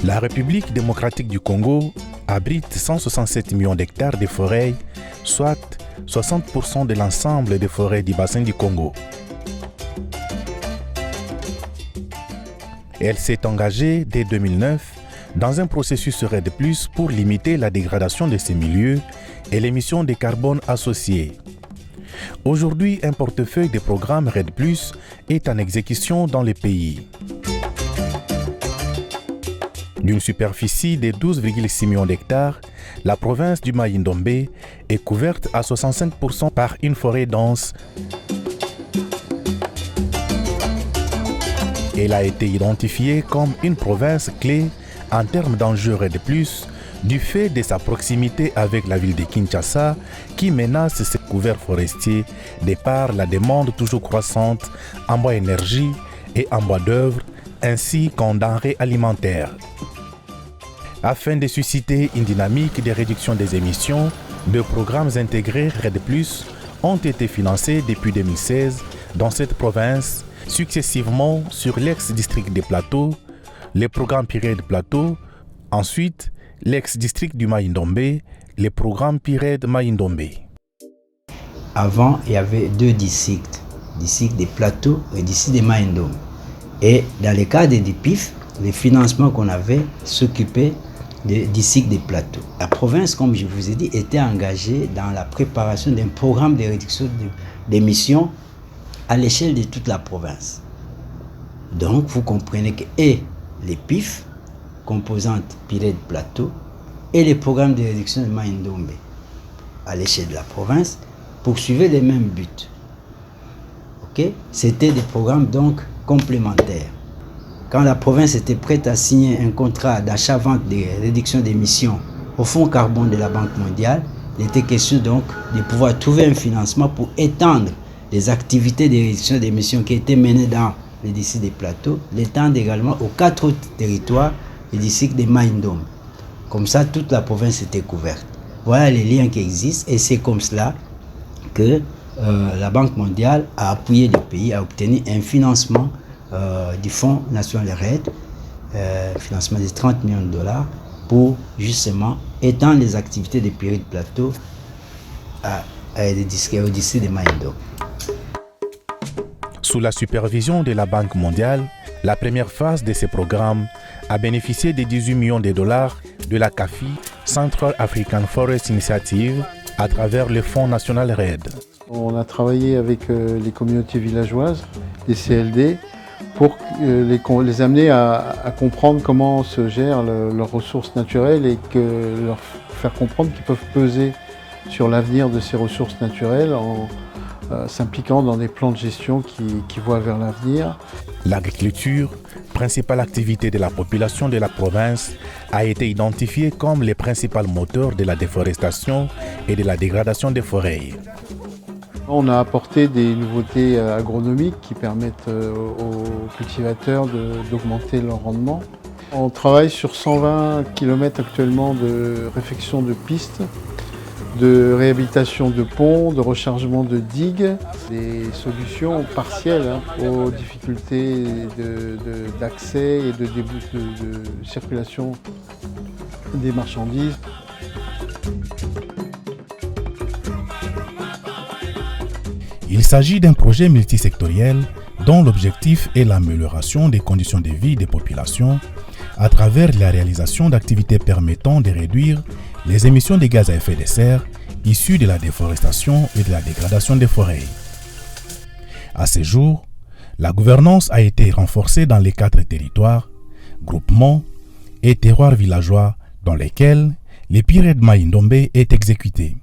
La République démocratique du Congo abrite 167 millions d'hectares de forêts, soit 60% de l'ensemble des forêts du bassin du Congo. Elle s'est engagée dès 2009 dans un processus RED+, pour limiter la dégradation de ces milieux et l'émission de carbone associée. Aujourd'hui, un portefeuille de programmes RED+, est en exécution dans le pays. D'une superficie de 12,6 millions d'hectares, la province du Mai-Ndombe est couverte à 65% par une forêt dense. Elle a été identifiée comme une province clé en termes d'enjeux RED+, du fait de sa proximité avec la ville de Kinshasa qui menace ses couverts forestiers de par la demande toujours croissante en bois énergie et en bois d'œuvre ainsi qu'en denrées alimentaires. Afin de susciter une dynamique de réduction des émissions, deux programmes intégrés RED+, ont été financés depuis 2016 dans cette province, successivement sur l'ex-district des Plateaux, le programme PIRED Plateau, ensuite l'ex-district du Mai-Ndombe, le programme PIRED Mai-Ndombe. Avant, il y avait deux districts, district des Plateaux et district des Mai-Ndombe. Et dans le cadre du PIF, les financements qu'on avait s'occupaient des districts des Plateaux. La province, comme je vous ai dit, était engagée dans la préparation d'un programme de réduction d'émissions à l'échelle de toute la province. Donc, vous comprenez que et les PIF, composantes PIRED Plateau, et les programmes de réduction de Mai-Ndombe à l'échelle de la province poursuivaient les mêmes buts. Okay? C'était des programmes donc complémentaires. Quand la province était prête à signer un contrat d'achat-vente de réduction d'émissions au fonds carbone de la Banque mondiale, il était question donc de pouvoir trouver un financement pour étendre les activités de réduction d'émissions qui étaient menées dans les districts des Plateaux, l'étendre également aux 4 autres territoires, les districts des Mai-Ndombe. Comme ça, toute la province était couverte. Voilà les liens qui existent et c'est comme cela que la Banque mondiale a appuyé le pays à obtenir un financement du Fonds national RED, financement de 30 millions de dollars pour justement étendre les activités des PIRED Plateau au district de Mai-Ndombe. Sous la supervision de la Banque mondiale, la première phase de ces programmes a bénéficié de 18 millions de dollars de la CAFI, Central African Forest Initiative, à travers le Fonds national RED. On a travaillé avec les communautés villageoises, les CLD, pour les amener à comprendre comment se gèrent leurs ressources naturelles et leur faire comprendre qu'ils peuvent peser sur l'avenir de ces ressources naturelles en s'impliquant dans des plans de gestion qui voient vers l'avenir. L'agriculture, principale activité de la population de la province, a été identifiée comme le principal moteur de la déforestation et de la dégradation des forêts. On a apporté des nouveautés agronomiques qui permettent aux cultivateurs d'augmenter leur rendement. On travaille sur 120 km actuellement de réfection de pistes, de réhabilitation de ponts, de rechargement de digues, des solutions partielles aux difficultés d'accès et de circulation des marchandises. Il s'agit d'un projet multisectoriel dont l'objectif est l'amélioration des conditions de vie des populations à travers la réalisation d'activités permettant de réduire les émissions de gaz à effet de serre issues de la déforestation et de la dégradation des forêts. À ce jour, la gouvernance a été renforcée dans les 4 territoires, groupements et terroirs villageois dans lesquels le PIRED Mai-Ndombe est exécuté.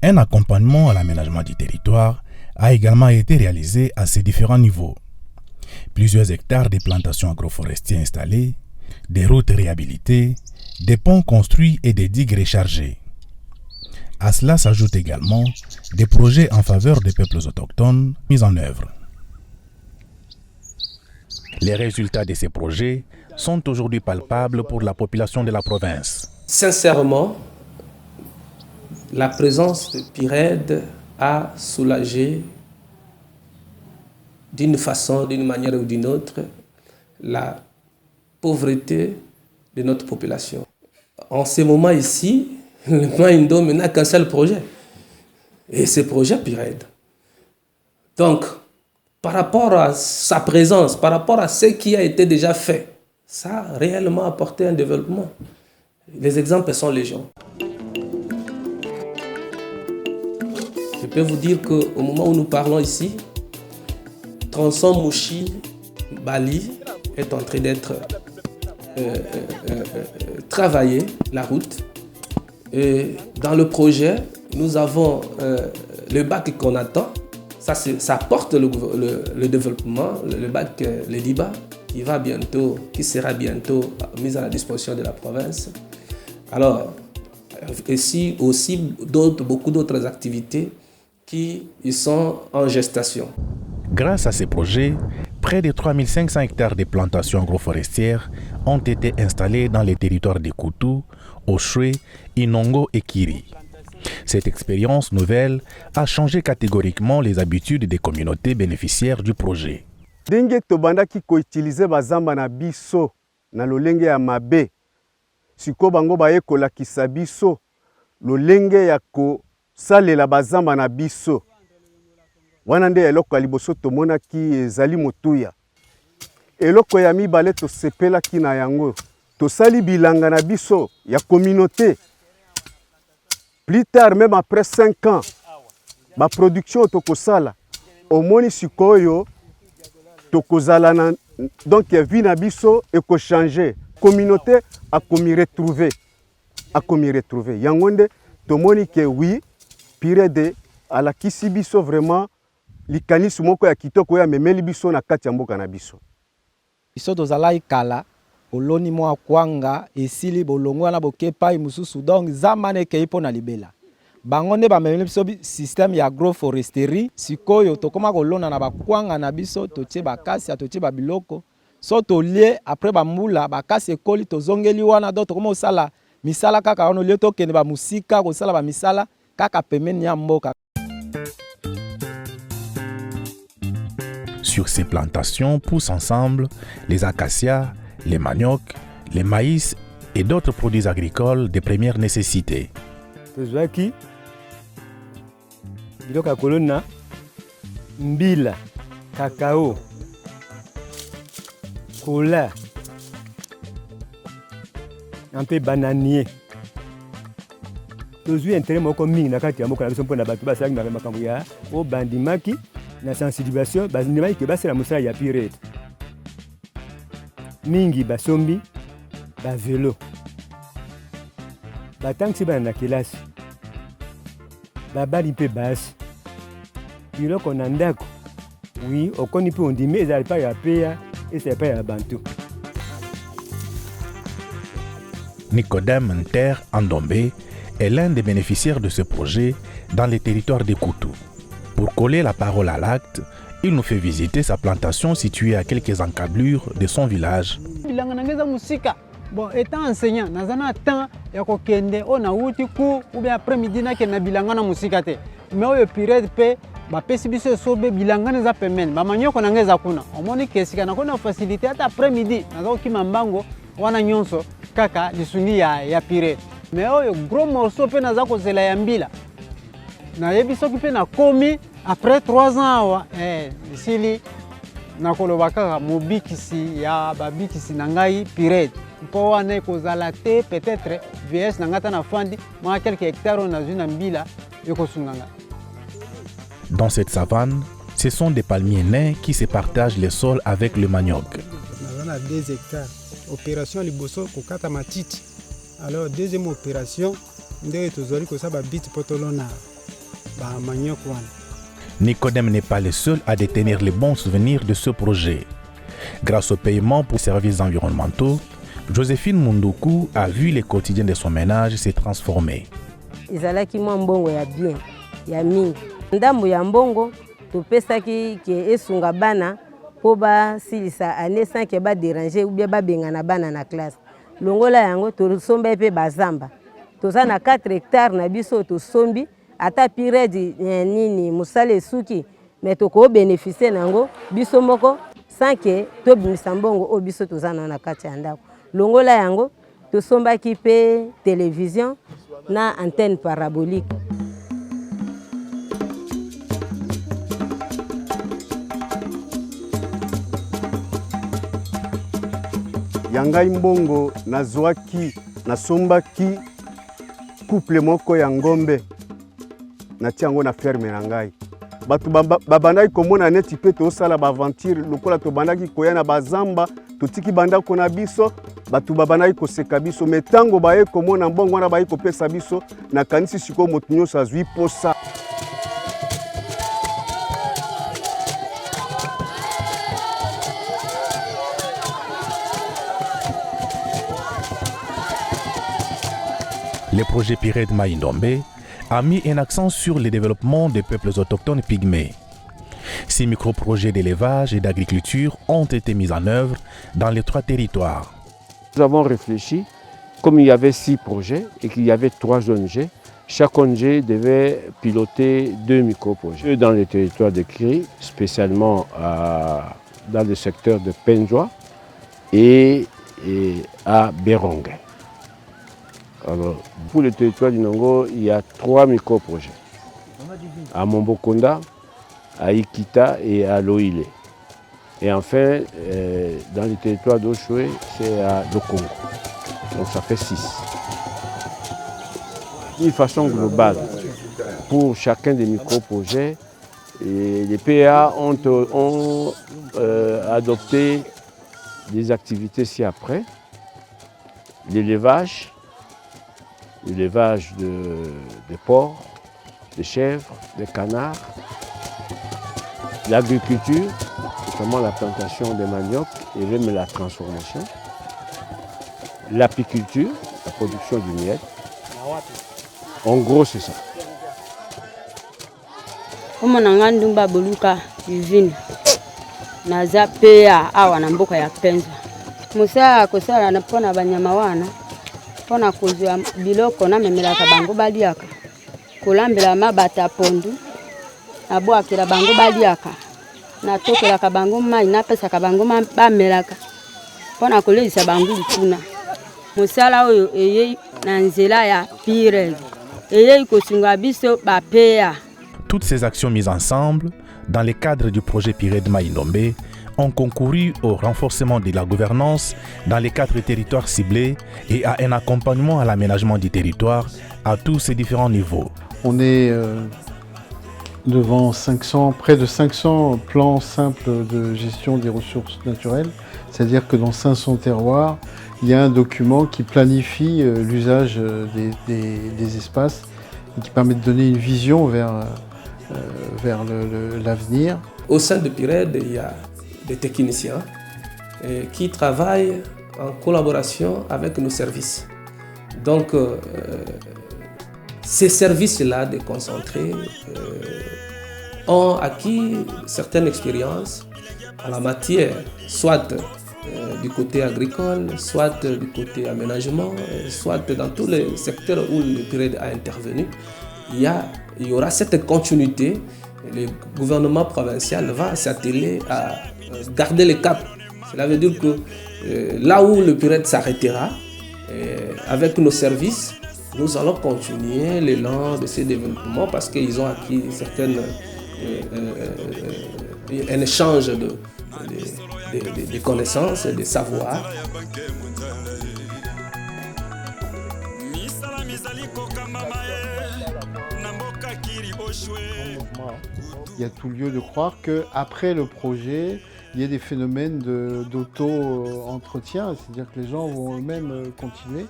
Un accompagnement à l'aménagement du territoire a également été réalisé à ces différents niveaux. Plusieurs hectares de plantations agroforestières installées, des routes réhabilitées, des ponts construits et des digues rechargées. À cela s'ajoutent également des projets en faveur des peuples autochtones mis en œuvre. Les résultats de ces projets sont aujourd'hui palpables pour la population de la province. Sincèrement, la présence de PIRED a soulagé d'une façon, d'une manière ou d'une autre, la pauvreté de notre population. En ce moment ici, le Maïndom n'a qu'un seul projet, et c'est le projet PIRED. Donc, par rapport à sa présence, par rapport à ce qui a été déjà fait, ça a réellement apporté un développement. Les exemples sont légion. Je peux vous dire qu'au moment où nous parlons ici, tronçon Mouchi-Bali est en train d'être travaillé, la route. Et dans le projet, nous avons le bac qu'on attend. Ça porte le développement, le bac, le DIBA, qui sera bientôt mis à la disposition de la province. Alors, ici aussi, beaucoup d'autres activités qui y sont en gestation. Grâce à ces projets, près de 3500 hectares de plantations agroforestières ont été installés dans les territoires de Koutou, Oshwe, Inongo et Kiri. Cette expérience nouvelle a changé catégoriquement les habitudes des communautés bénéficiaires du projet. Ndenge tobandaki koutiliser bazamba na biso na lolenge ya mabe, siko bango bayekolakisa biso lolenge ya kosalela bazamba na biso. Wana nde eloko ya liboso tomonaki ezali motuya. Eloko ya mibale tosepelaki na yango, tosali bilanga na biso ya communauté. Plus tard, même après 5 ans, ma production tokosala, omoni sikoyo tokozala na donc vie na biso eko changer, communauté a komi retrouver, Yangonde tomoni ke oui, PIRED ala kisi biso vraiment likanisi moko ya kitoko ya memeli biso na kati ya mboka na biso. Biso tozala ikala oloni mwa kwanga esili bolongo na bokepa mususu donc zamane ke ipo na libela. Bango nde bamemeli biso système ya agroforesterie sikoyo tokoma kolona na bakwanga na biso totie bakasi totie babiloko so tolie après bambula bakasi ekoli tozongeli wana donc tokoma osala misala kaka wana lie tokende ba musika kosala ba misala kaka pemeni ya mboka. Sur ces plantations poussent ensemble les acacias, les maniocs, les maïs et d'autres produits agricoles de première nécessité. Tozwaki biloko ya kolona mbila, cacao, cola, un peu bananier. Tozwi intérêt moko mingi na kati ya mboka na biso mpona bato basalaki na makambo ya obandimaki na sensibilisation bazindimaki ke basala mosala ya PIRED. Mingi basombi ba vélo. Batangisi bana na kelasi. Babali mpe basi. Biloko na ndako. Oui, okoni mpe ondimi ezali pa ya peya, ezali pa ya bantu. Nicodème Nter Andombe est l'un des bénéficiaires de ce projet dans les territoires de Koutou. Pour coller la parole à l'acte, il nous fait visiter sa plantation située à quelques encablures de son village. Bon, étant enseignant, nous avons temps de on a outi cours ou bien après-midi na kena bilanga na musika te. Mais au PIRED pe ba pesibiso sobe bilanga na za pemen. Ba manyo ko na ngeza kuna. Omoni kesika na kona facilité ata après-midi na zo kimambango wana nyonso kaka lisungi ya PIRED. Mais au gros morceau pe na za ko zela ya mbila. Na yebiso ki pe na komi après 3 ans sili na kolobaka mobikisi ya babikisi na ngai PIRED. Peut-être VS na quelques hectares na zuna mbila ekosunganga. Dans cette savane, ce sont des palmiers nains qui se partagent le sol avec le manioc. On a 2 hectares. Opération liboso kokata matiti. Alors deuxième opération, ndé tozori ko sa ba bit potolona ba manioc wana. Nicodème n'est pas le seul à détenir les bons souvenirs de ce projet. Grâce au paiement pour services environnementaux, Joséphine Munduku a vu le quotidien de son ménage se transformer. Izalaki mwa mbongo ya bien, ya mingi. Ndambo ya mbongo, topesaki ke esunga bana mpo basilisa année 5 badérange ou bien babengana bana na classe. Longola yango tosomba mpe bazamba. Toza na 4 hectares na biso tosombi ata piredi nini musala esuki mais toko bénéficier nango biso moko sans que tobimisa mbongo o biso toza na kati ya ndako. Longola yango tosombaki mpe télévision na antenne parabolique. Yangai mbongo nazwaki nasombaki couple moko ya ngombe natia yango na ferme na ngai. Batu babandaki komona neti pe tosala baventure lokola tobandaki koya na bazamba totiki bandako na biso batu babandaki koseka biso metango baye komona mbongo wana baye kopesa biso na kanisi siko motu nyonso azwi posa. Le projet PIRED Mai-Ndombe a mis un accent sur le développement des peuples autochtones pygmées. 6 micro-projets d'élevage et d'agriculture ont été mis en œuvre dans les 3 territoires. Nous avons réfléchi, comme il y avait 6 projets et qu'il y avait 3 ONG, chaque ONG devait piloter 2 micro-projets dans les territoires de Kiri, spécialement dans le secteur de Penjoa et à Berongue. Alors, pour le territoire du Nongo, il y a 3 micro-projets. À Mombokonda, à Ikita et à Loïle. Et enfin, dans le territoire d'Oshoué, c'est à Lokongo. Donc ça fait 6. D'une façon globale, pour chacun des micro-projets, les PA ont adopté des activités ci-après. L'élevage de porcs, de chèvres, de canards, l'agriculture, notamment la plantation de manioc et même la transformation, l'apiculture, la production du miel. En gros, c'est ça. Ndumba boluka yuvini naza pea awa na mboka ya Penza musa kosala na pona banyama wana pona kozwa biloko na memelaka bango baliaka kolambela mabata pondu abwakela bango baliaka na tokelaka bango mai na pesaka bango bamelaka pona kolelisa bango lituna musala oyo eye na nzela ya PIRED eye kosunga biso bapea. Toutes ces actions mises ensemble dans le cadre du projet PIRED Mai-Ndombe ont concouru au renforcement de la gouvernance dans les 4 territoires ciblés et à un accompagnement à l'aménagement du territoire à tous ces différents niveaux. On est devant près de 500 plans simples de gestion des ressources naturelles, c'est-à-dire que dans 500 terroirs, il y a un document qui planifie l'usage des espaces et qui permet de donner une vision vers l'avenir. Au sein de PIRED, il y a des techniciens qui travaillent en collaboration avec nos services. Donc, ces services-là déconcentrés ont acquis certaines expériences en la matière, soit du côté agricole, soit du côté aménagement, soit dans tous les secteurs où le PIRED a intervenu. Il y aura cette continuité. Le gouvernement provincial va s'atteler à garder le cap. Cela veut dire que là où le PIRED s'arrêtera, avec nos services, nous allons continuer l'élan de ces développements parce qu'ils ont acquis un échange de connaissances et de savoirs. Il y a tout lieu de croire qu'après le projet, il y a des phénomènes d'auto-entretien, c'est-à-dire que les gens vont eux-mêmes continuer.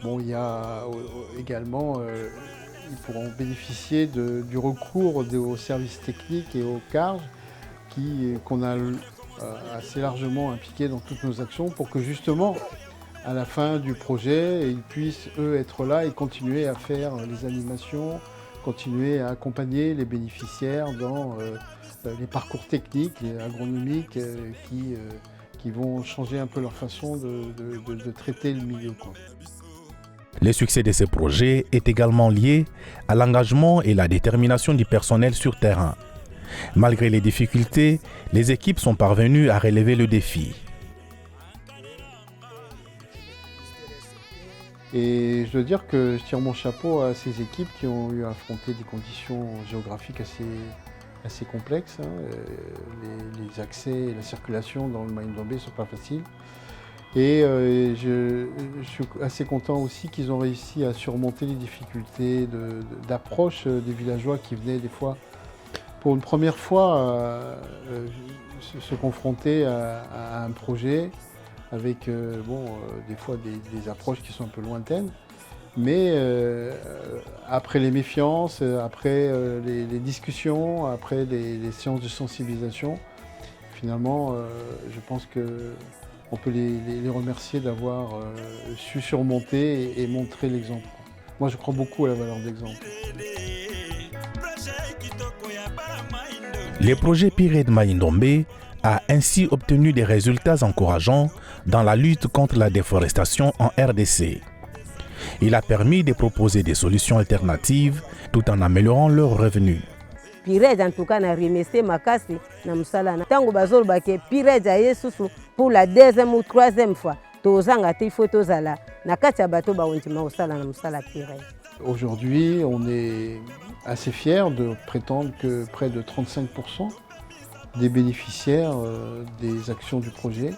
Bon, il y a également, ils pourront bénéficier du recours aux services techniques et aux CARG qu'on a assez largement impliqués dans toutes nos actions pour que justement, à la fin du projet, ils puissent eux être là et continuer à faire les animations, continuer à accompagner les bénéficiaires dans les parcours techniques et agronomiques qui vont changer un peu leur façon de traiter le milieu, quoi. Le succès de ces projets est également lié à l'engagement et la détermination du personnel sur terrain. Malgré les difficultés, les équipes sont parvenues à relever le défi. Et je dois dire que je tire mon chapeau à ces équipes qui ont eu à affronter des conditions géographiques assez complexes. Les accès et la circulation dans le Maïndombe ne sont pas faciles. Et je suis assez content aussi qu'ils ont réussi à surmonter les difficultés d'approche des villageois qui venaient des fois, pour une première fois, se confronter à un projet avec des fois des approches qui sont un peu lointaines. Mais après les méfiances, après les discussions, après les séances de sensibilisation, finalement, je pense qu'on peut les remercier d'avoir su surmonter et montrer l'exemple. Moi, je crois beaucoup à la valeur d'exemple. Le projet Pired Maïndombe a ainsi obtenu des résultats encourageants dans la lutte contre la déforestation en RDC. Il a permis de proposer des solutions alternatives tout en améliorant leurs revenus. Pired en tout cas na remercié makasi na musala na tango bazolo bake Pired a yesusu pour la deuxième ou troisième fois tozanga te faut tozala na kati ya bato baondima osala na musala Pired. Aujourd'hui, on est assez fiers de prétendre que près de 35% des bénéficiaires des actions du projet,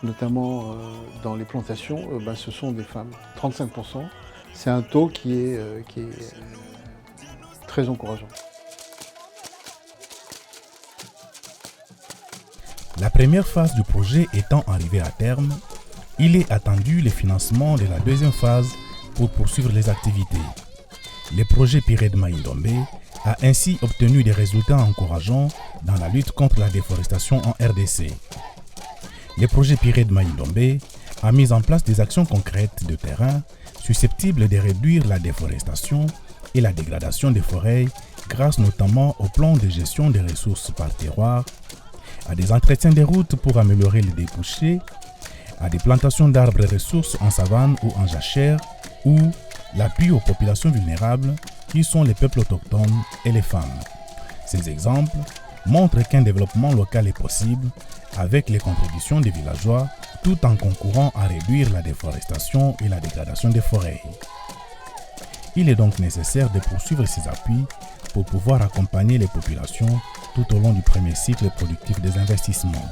notamment dans les plantations, ce sont des femmes. 35%, c'est un taux qui est très encourageant. La première phase du projet étant arrivée à terme, il est attendu le financement de la deuxième phase pour poursuivre les activités. Le projet Pired Maïndombe a ainsi obtenu des résultats encourageants dans la lutte contre la déforestation en RDC. Le projet Pired Maïndombe a mis en place des actions concrètes de terrain susceptibles de réduire la déforestation et la dégradation des forêts grâce notamment au plan de gestion des ressources par terroir, à des entretiens des routes pour améliorer les débouchés, à des plantations d'arbres et ressources en savane ou en jachère, ou l'appui aux populations vulnérables qui sont les peuples autochtones et les femmes. Ces exemples montrent qu'un développement local est possible avec les contributions des villageois tout en concourant à réduire la déforestation et la dégradation des forêts. Il est donc nécessaire de poursuivre ces appuis pour pouvoir accompagner les populations tout au long du premier cycle productif des investissements.